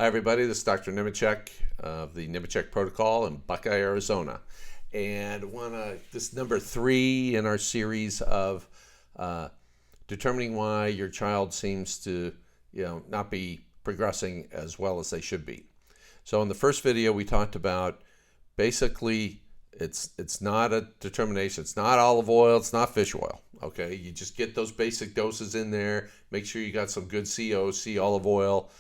Hi, everybody. This is Dr. Nemechek of the Nemechek Protocol in Buckeye, Arizona. And this is number 3 in our series of determining why your child seems to not be progressing as well as they should be. So in the first video, we talked about basically it's not a determination. It's not olive oil. It's not fish oil. Okay, you just get those basic doses in there. Make sure you got some good COC olive oil.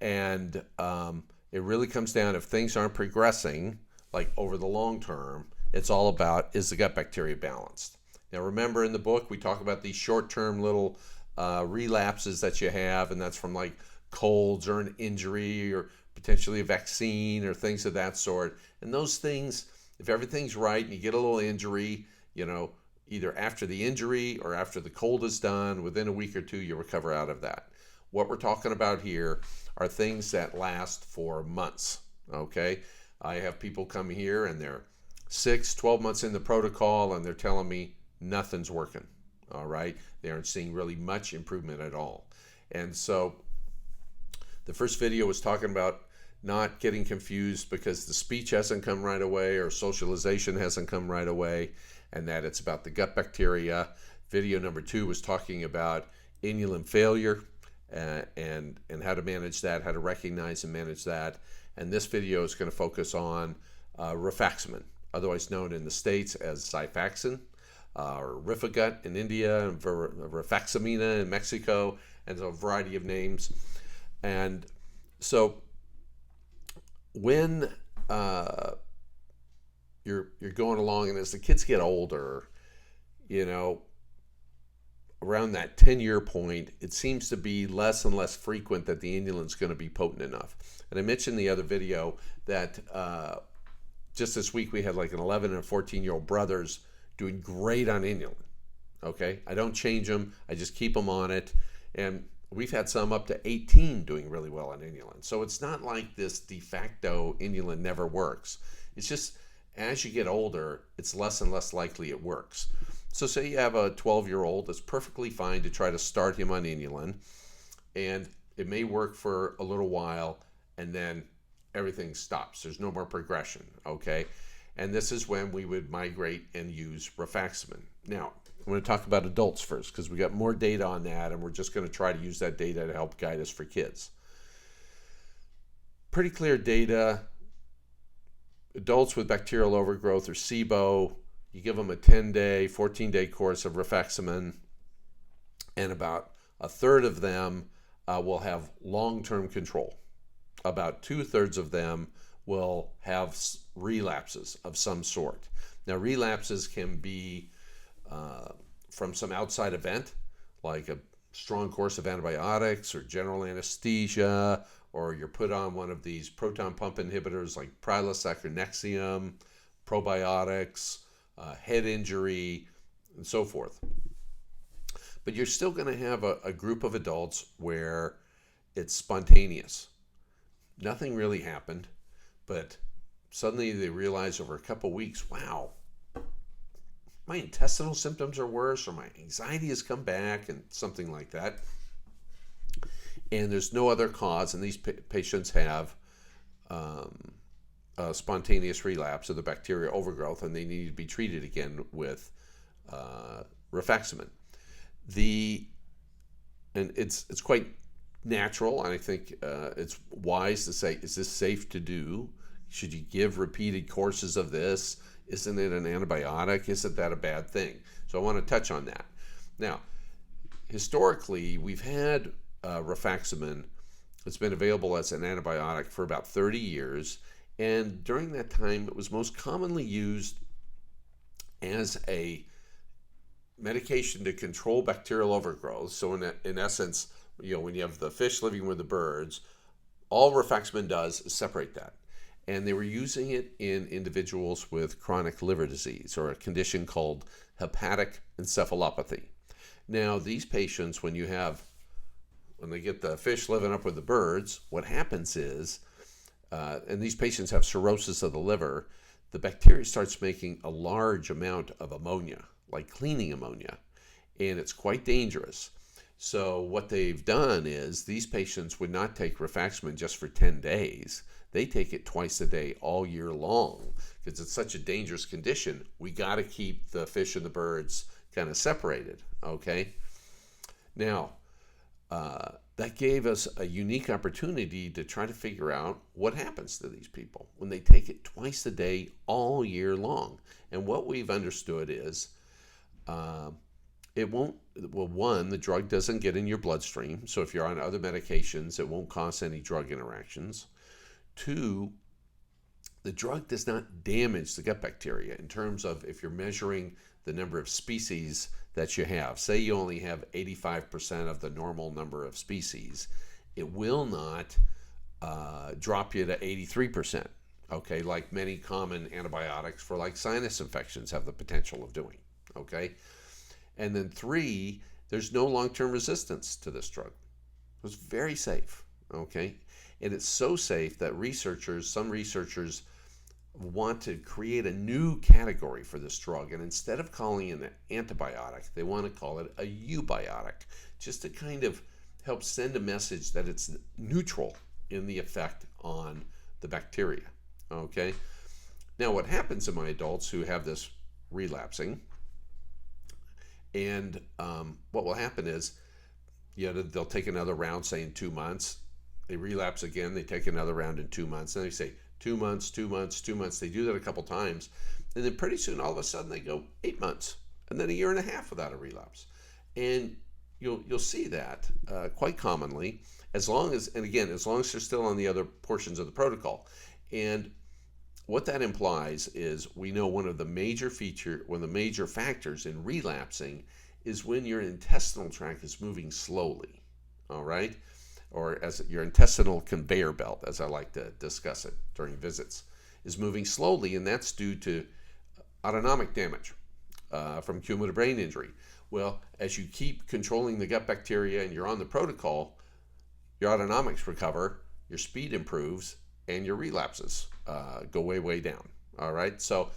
And it really comes down, if things aren't progressing, like over the long term, it's all about, is the gut bacteria balanced? Now remember, in the book, we talk about these short-term little relapses that you have, and that's from like colds or an injury or potentially a vaccine or things of that sort. And those things, if everything's right and you get a little injury, either after the injury or after the cold is done, within a week or two, you recover out of that. What we're talking about here are things that last for months, okay? I have people come here and they're 6-12 months in the protocol and they're telling me nothing's working, all right? They aren't seeing really much improvement at all. And so the first video was talking about not getting confused because the speech hasn't come right away or socialization hasn't come right away, and that it's about the gut bacteria. Video number 2 was talking about inulin failure, and how to manage that, how to recognize and manage that. And this video is going to focus on refaximin, otherwise known in the States as Xifaxan, or Rifagut in India, and refaximina in Mexico, and a variety of names. And so when you're going along, and as the kids get older, around that 10-year point, it seems to be less and less frequent that the inulin is going to be potent enough. And I mentioned in the other video that just this week we had like an 11 and 14-year-old brothers doing great on inulin. Okay, I don't change them, I just keep them on it. And we've had some up to 18 doing really well on inulin. So it's not like this de facto inulin never works. It's just as you get older, it's less and less likely it works. So say you have a 12-year-old that's perfectly fine to try to start him on inulin, and it may work for a little while, and then everything stops. There's no more progression, okay? And this is when we would migrate and use refaximin. Now, I'm going to talk about adults first because we got more data on that, and we're just going to try to use that data to help guide us for kids. Pretty clear data. Adults with bacterial overgrowth or SIBO, you give them a 10-day, 14-day course of refaximin, and about a third of them will have long-term control. About 2/3 of them will have relapses of some sort. Now, relapses can be from some outside event, like a strong course of antibiotics or general anesthesia, or you're put on one of these proton pump inhibitors like Prilosec or Nexium, probiotics, head injury, and so forth. But you're still going to have a group of adults where it's spontaneous. Nothing really happened, but suddenly they realize over a couple weeks, wow, my intestinal symptoms are worse, or my anxiety has come back, and something like that. And there's no other cause, and these patients have a spontaneous relapse of the bacterial overgrowth, and they need to be treated again with refaximin. And it's quite natural, and I think it's wise to say, is this safe to do? Should you give repeated courses of this? Isn't it an antibiotic? Isn't that a bad thing? So I want to touch on that. Now, historically, we've had refaximin. It's been available as an antibiotic for about 30 years. And during that time, it was most commonly used as a medication to control bacterial overgrowth. So in essence, when you have the fish living with the birds, all refaximin does is separate that. And they were using it in individuals with chronic liver disease, or a condition called hepatic encephalopathy. Now, these patients, when they get the fish living up with the birds, what happens is, and these patients have cirrhosis of the liver, the bacteria starts making a large amount of ammonia, like cleaning ammonia, and it's quite dangerous. So what they've done is these patients would not take rifaximin just for 10 days. They take it twice a day all year long because it's such a dangerous condition. We got to keep the fish and the birds kind of separated, okay? Now, that gave us a unique opportunity to try to figure out what happens to these people when they take it twice a day all year long. And what we've understood is it won't, well, one, the drug doesn't get in your bloodstream. So if you're on other medications, it won't cause any drug interactions. Two, the drug does not damage the gut bacteria in terms of if you're measuring the number of species that you have. Say you only have 85% of the normal number of species, it will not drop you to 83%, okay, like many common antibiotics for like sinus infections have the potential of doing, okay? And then three, there's no long-term resistance to this drug. It's very safe, okay? And it's so safe that some researchers want to create a new category for this drug, and instead of calling it an antibiotic, they want to call it a eubiotic, just to kind of help send a message that it's neutral in the effect on the bacteria, okay? Now, what happens in my adults who have this relapsing, and what will happen is, they'll take another round, say in 2 months, they relapse again, they take another round in 2 months, and they say, 2 months, 2 months, 2 months. They do that a couple times. And then pretty soon, all of a sudden, they go 8 months. And then a year and a half without a relapse. And you'll see that quite commonly, as long as they're still on the other portions of the protocol. And what that implies is we know one of the major factors in relapsing is when your intestinal tract is moving slowly, all right? Or as your intestinal conveyor belt, as I like to discuss it during visits, is moving slowly, and that's due to autonomic damage from cumulative brain injury. Well, as you keep controlling the gut bacteria and you're on the protocol, your autonomics recover, your speed improves, and your relapses go way, way down. All right, so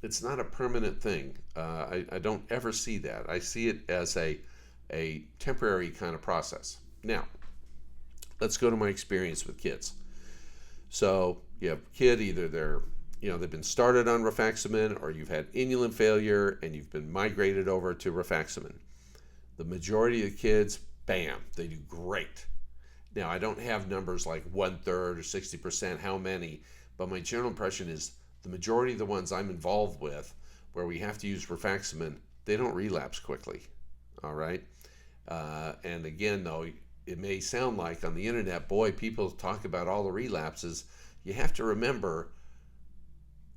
it's not a permanent thing. I don't ever see that. I see it as a temporary kind of process. Now, let's go to my experience with kids. So you have a kid, either they've been started on rifaximin, or you've had inulin failure and you've been migrated over to rifaximin. The majority of the kids, bam, they do great. Now, I don't have numbers like 1/3 or 60%, how many, but my general impression is the majority of the ones I'm involved with where we have to use rifaximin, they don't relapse quickly, all right? And again, though, it may sound like on the internet, boy, people talk about all the relapses. You have to remember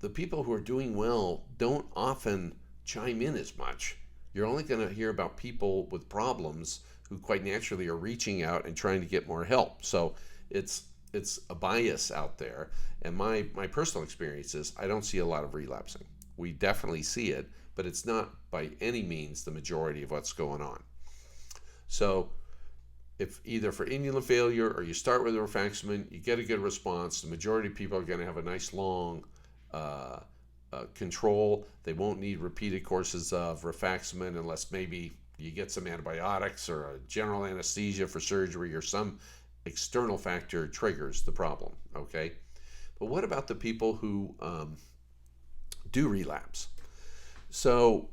the people who are doing well don't often chime in as much. You're only going to hear about people with problems who quite naturally are reaching out and trying to get more help. So it's a bias out there. And my personal experience is I don't see a lot of relapsing. We definitely see it, but it's not by any means the majority of what's going on. So if either for inulin failure or you start with rifaximin, you get a good response. The majority of people are going to have a nice long control. They won't need repeated courses of rifaximin unless maybe you get some antibiotics or a general anesthesia for surgery or some external factor triggers the problem, okay? But what about the people who do relapse? So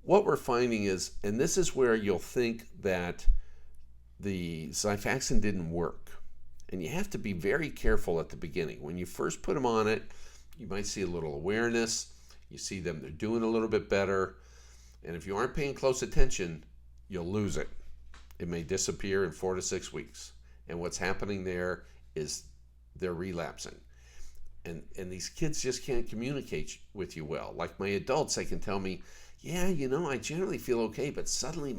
what we're finding is, and this is where you'll think that the Xifaxan didn't work. And you have to be very careful at the beginning. When you first put them on it, you might see a little awareness. You see them, they're doing a little bit better. And if you aren't paying close attention, you'll lose it. It may disappear in 4 to 6 weeks. And what's happening there is they're relapsing. And these kids just can't communicate with you well. Like my adults, they can tell me, yeah, I generally feel okay, but suddenly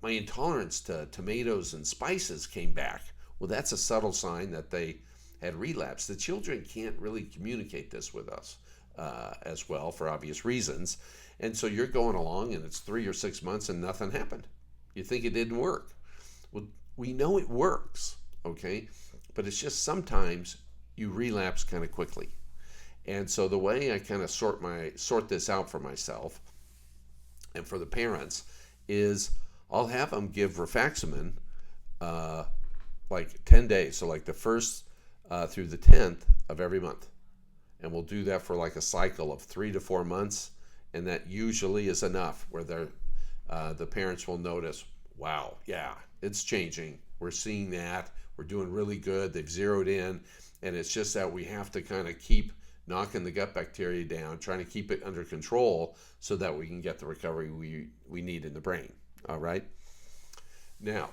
my intolerance to tomatoes and spices came back. Well, that's a subtle sign that they had relapsed. The children can't really communicate this with us as well for obvious reasons. And so you're going along and it's 3 or 6 months and nothing happened. You think it didn't work. Well, we know it works, okay? But it's just sometimes you relapse kind of quickly. And so the way I kind of sort this out for myself and for the parents is I'll have them give rifaximin like 10 days. So like the first through the 10th of every month. And we'll do that for like a cycle of 3 to 4 months. And that usually is enough where the parents will notice, wow, yeah, it's changing. We're seeing that. We're doing really good. They've zeroed in. And it's just that we have to kind of keep knocking the gut bacteria down, trying to keep it under control so that we can get the recovery we need in the brain. All right? Now,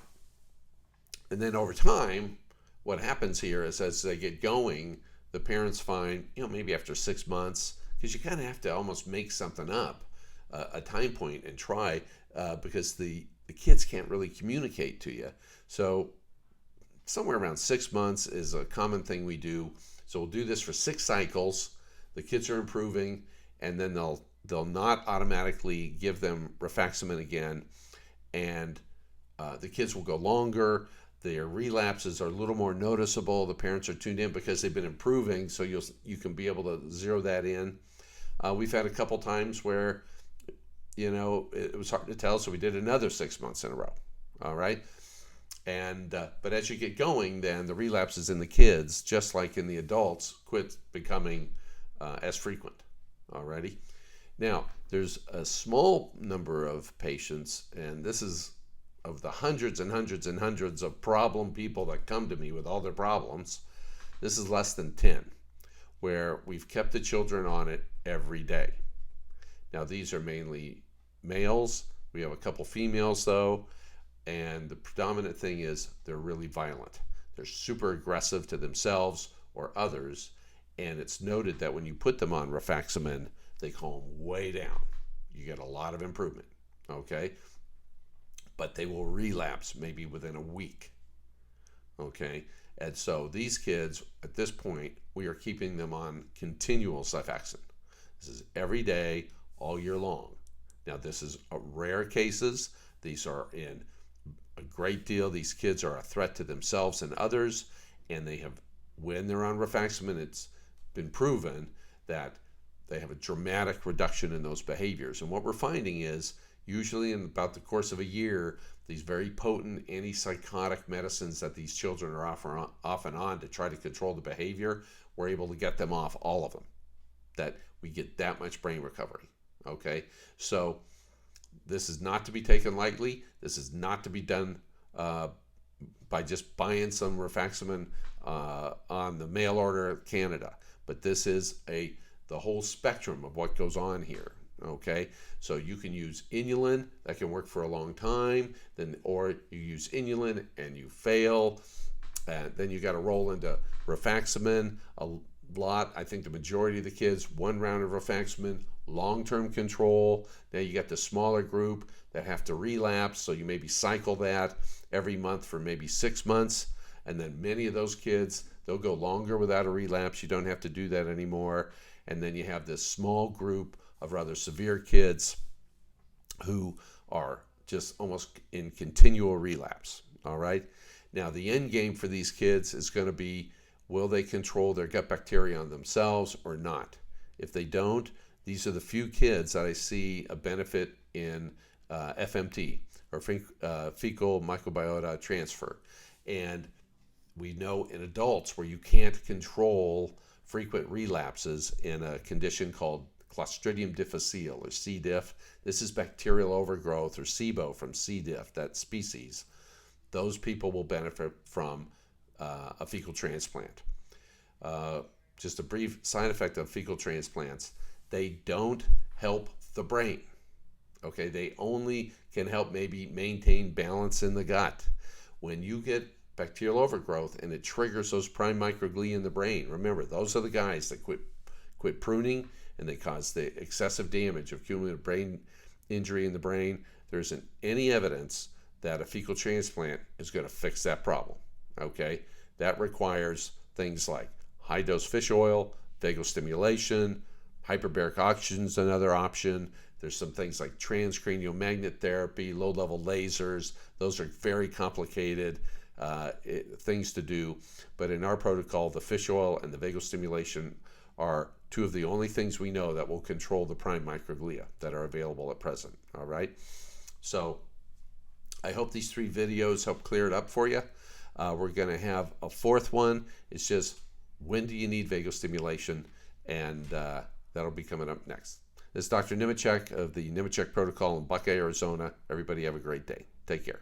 and then over time, what happens here is as they get going, the parents find, maybe after 6 months, because you kind of have to almost make something up, a time point and try, because the kids can't really communicate to you. So somewhere around 6 months is a common thing we do. So we'll do this for 6 cycles. The kids are improving, and then they'll not automatically give them rifaximin again, and the kids will go longer. Their relapses are a little more noticeable. The parents are tuned in because they've been improving, so you can be able to zero that in. We've had a couple times where, it was hard to tell, so we did another 6 months in a row. All right. And but as you get going, then the relapses in the kids, just like in the adults, quit becoming as frequent. Alrighty. Now, there's a small number of patients, and this is of the hundreds and hundreds and hundreds of problem people that come to me with all their problems. This is less than 10, where we've kept the children on it every day. Now, these are mainly males. We have a couple females, though. And the predominant thing is they're really violent. They're super aggressive to themselves or others. And it's noted that when you put them on rifaximin, they calm way down. You get a lot of improvement, okay? But they will relapse maybe within a week, okay? And so these kids, at this point, we are keeping them on continual rifaximin. This is every day, all year long. Now, this is rare cases. These are in a great deal. These kids are a threat to themselves and others, and when they're on rifaximin, it's been proven that they have a dramatic reduction in those behaviors. And what we're finding is, usually in about the course of a year, these very potent antipsychotic medicines that these children are off and on to try to control the behavior, we're able to get them off, all of them, that we get that much brain recovery. Okay, so this is not to be taken lightly. This is not to be done by just buying some rifaximin on the mail order of Canada. But this is the whole spectrum of what goes on here. Okay, so you can use inulin, that can work for a long time, or you use inulin and you fail, and then you got to roll into rifaximin. A lot, I think the majority of the kids, 1 round of rifaximin, long-term control. Now you got the smaller group that have to relapse, so you maybe cycle that every month for maybe 6 months, and then many of those kids, they'll go longer without a relapse. You don't have to do that anymore. And then you have this small group of rather severe kids who are just almost in continual relapse. All right. Now the end game for these kids is going to be, will they control their gut bacteria on themselves or not? If they don't, these are the few kids that I see a benefit in FMT, or fecal microbiota transfer. And we know in adults where you can't control frequent relapses in a condition called Clostridium difficile, or C. diff. This is bacterial overgrowth, or SIBO from C. diff, that species. Those people will benefit from a fecal transplant. Just a brief side effect of fecal transplants: they don't help the brain. Okay, they only can help maybe maintain balance in the gut. When you get bacterial overgrowth and it triggers those prime microglia in the brain, remember, those are the guys that quit pruning, and they cause the excessive damage of cumulative brain injury in the brain. There isn't any evidence that a fecal transplant is going to fix that problem. Okay, that requires things like high dose fish oil, vagal stimulation, hyperbaric oxygen is another option. There's some things like transcranial magnet therapy, low-level lasers. Those are very complicated things to do. But in our protocol, the fish oil and the vagal stimulation are two of the only things we know that will control the prime microglia that are available at present. All right. So I hope these 3 videos help clear it up for you. We're going to have a 4th one. It's just, when do you need vagus stimulation? And that'll be coming up next. This is Dr. Nemechek of the Nemechek Protocol in Buckeye, Arizona. Everybody have a great day. Take care.